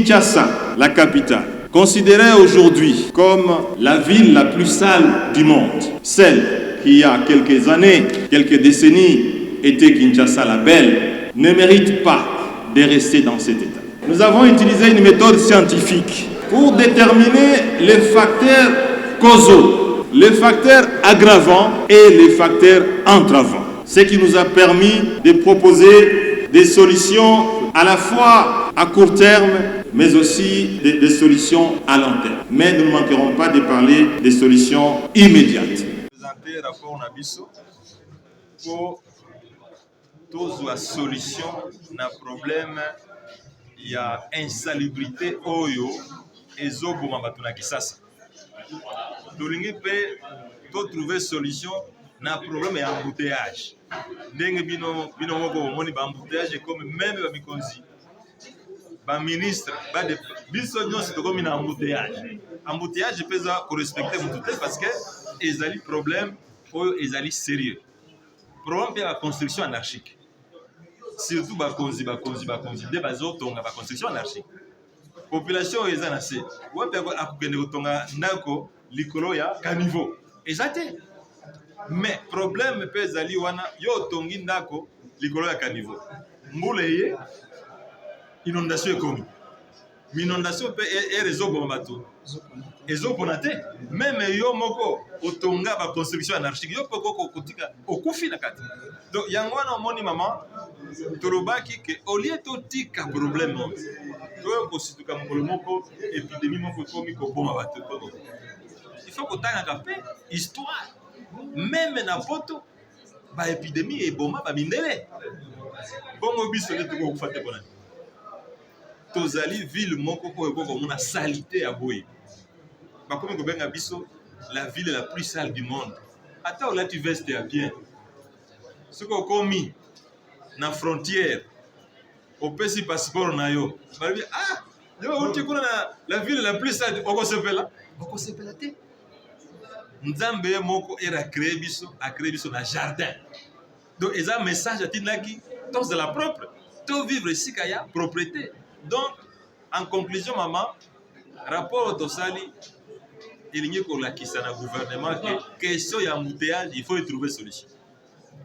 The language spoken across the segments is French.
Kinshasa, la capitale, considérée aujourd'hui comme la ville la plus sale du monde, celle qui il y a quelques années, quelques décennies, était Kinshasa la belle, ne mérite pas de rester dans cet état. Nous avons utilisé une méthode scientifique pour déterminer les facteurs causaux, les facteurs aggravants et les facteurs entravants. Ce qui nous a permis de proposer des solutions à la fois à court terme, mais aussi des solutions à long terme. Mais nous ne manquerons pas de parler des solutions immédiates. Présenter rapport Nabiso pour toute la solution na problème il y a insalubrité oyo ezoboma bato na Kisasa. Tolingi pe to trouver solution na problème ya embouteillage. Ndenge bino moko omoni ba embouteillage comme même ba mikonzi. Ba ministre ba de biso nyonso tokomi na embouteillage. Embouteillage pesa ko respecter mutu te parce que ezali problème oyo ezali sérieux. Problème de la construction anarchique. Surtout bakonzi de bazotonga ba construction anarchique. Population eza na se. Wape akugende kotonga ndako likolo ya caniveau. Ezate. Mais problème pe ezali wana yo tongi ndako likolo ya caniveau. Mbule ye inondation ekomi. Inondation pe rezo bombato. Ezopona te. Même yo moko otonga ba construction anarchique yo poko kotika okufi na kati. Donc yango wana omoni mama tolobaki ke olie totika problème to kosituka mokolo moko épidémie moko ekomi koboma bato. Il faut kotanga pe histoire même na poto ba épidémie eboma ba mindele. Bongo biso le toko kufate bona. Tozali ville moko ko eko mona salité ya boye. Bakomi kobenga biso la ville la plus sale du monde. Ata ola tu veste ya bien. Ce qu'on commis na frontière au pesi passeport na yo. Balobi ah yo uti kuna na la ville la plus sale okosepela. Okosepela te. Nzambe moko era créé biso na jardin. Donc eza message atinaki tous de la propre. To vivre ici kaya propriété. Donc en conclusion maman rapport au Tosali il n'y a que la qui s'en a gouvernement que question ya embouteillage il faut y trouver solution.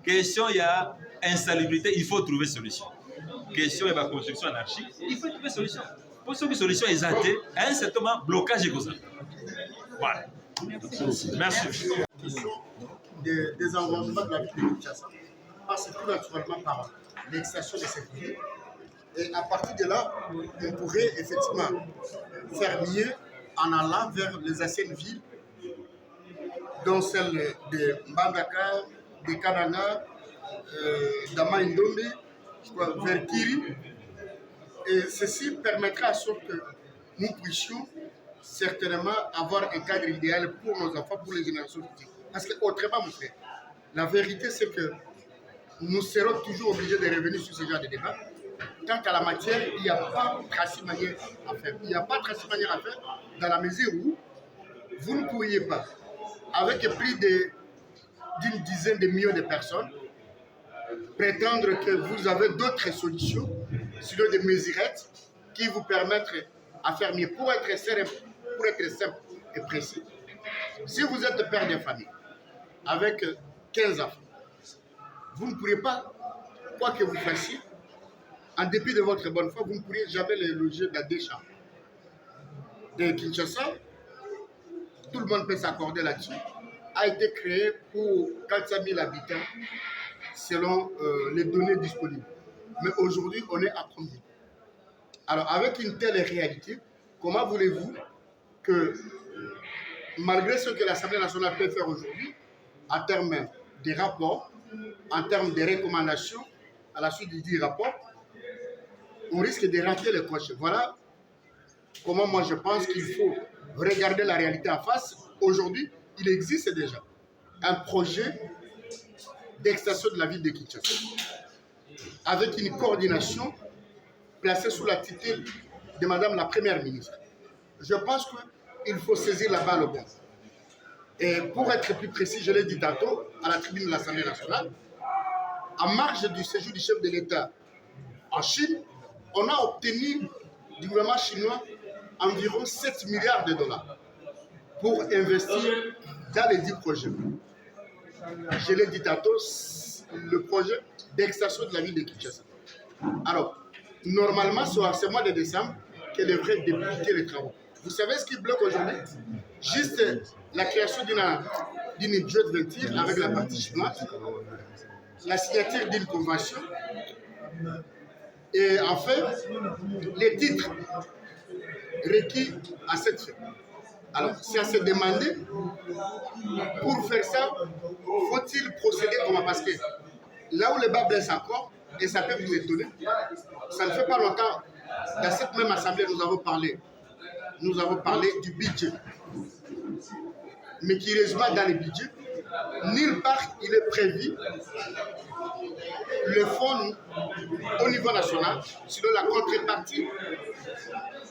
Question ya insalubrité il faut trouver solution. Question ya construction anarchique il faut trouver solution. Pour trouver solution exacte à un certain moment blocage comme ça. Voilà. Merci. Des environnements de la ville de Kinshasa passe tout naturellement par l'extension de cette ville. Et à partir de là, on pourrait effectivement faire mieux en allant vers les anciennes villes, dont celle de Mbandaka, de Kananga, d'Amaindombe, vers Kiri. Et ceci permettra à ce que nous puissions certainement avoir un cadre idéal pour nos enfants, pour les générations futures. Parce qu'autrement, mon frère, la vérité c'est que nous serons toujours obligés de revenir sur ce genre de débat. Quant à la matière, il n'y a pas de tracimanière à faire. Il n'y a pas de tracimanière à faire dans la mesure où vous ne pourriez pas, avec plus d'une dizaine de millions de personnes, prétendre que vous avez d'autres solutions, sinon des mesurettes qui vous permettent à faire mieux. Pour être simple et précis, si vous êtes père de famille avec 15 enfants, vous ne pourrez pas, quoi que vous fassiez, en dépit de votre bonne foi, vous ne pourriez jamais les loger dans des chambres. De Kinshasa, tout le monde peut s'accorder là-dessus, a été créé pour 400 000 habitants selon les données disponibles. Mais aujourd'hui, on est à combien? Alors, avec une telle réalité, comment voulez-vous que, malgré ce que l'Assemblée nationale peut faire aujourd'hui, en termes de rapports, en termes de recommandations, à la suite du dit rapport, on risque de rater le coche. Voilà comment moi je pense qu'il faut regarder la réalité en face. Aujourd'hui, il existe déjà un projet d'extension de la ville de Kinshasa avec une coordination placée sous la tutelle de Madame la Première ministre. Je pense qu'il faut saisir la balle au bon. Et pour être plus précis, je l'ai dit tantôt à la tribune de l'Assemblée nationale, en marge du séjour du chef de l'État en Chine, on a obtenu du gouvernement chinois environ 7 milliards de dollars pour investir dans les 10 projets. Je l'ai dit tantôt, le projet d'extension de la ville de Kinshasa. Alors, normalement, c'est au mois de décembre qu'elle devrait débuter les travaux. Vous savez ce qui bloque aujourd'hui? Juste la création d'une joint venture avec la partie chinoise, la signature d'une convention et enfin les titres requis à cette fin. Alors, c'est à se demander, pour faire ça, faut-il procéder comment? Parce que là où le bas blesse encore, et ça peut vous étonner, ça ne fait pas longtemps, dans cette même assemblée, nous avons parlé du budget. Mais curieusement, dans le budget, nulle part il est prévu le fonds au niveau national, selon la contrepartie,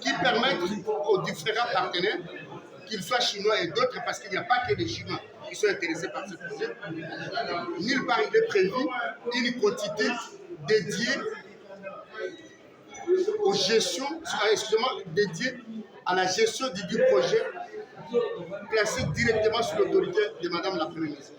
qui permettent aux différents partenaires, qu'ils soient chinois et d'autres, parce qu'il n'y a pas que des Chinois qui sont intéressés par ce projet, nulle part il est prévu une quantité dédiée aux gestions, dédiée à la gestion du projet placé directement sous l'autorité de Madame la Première ministre.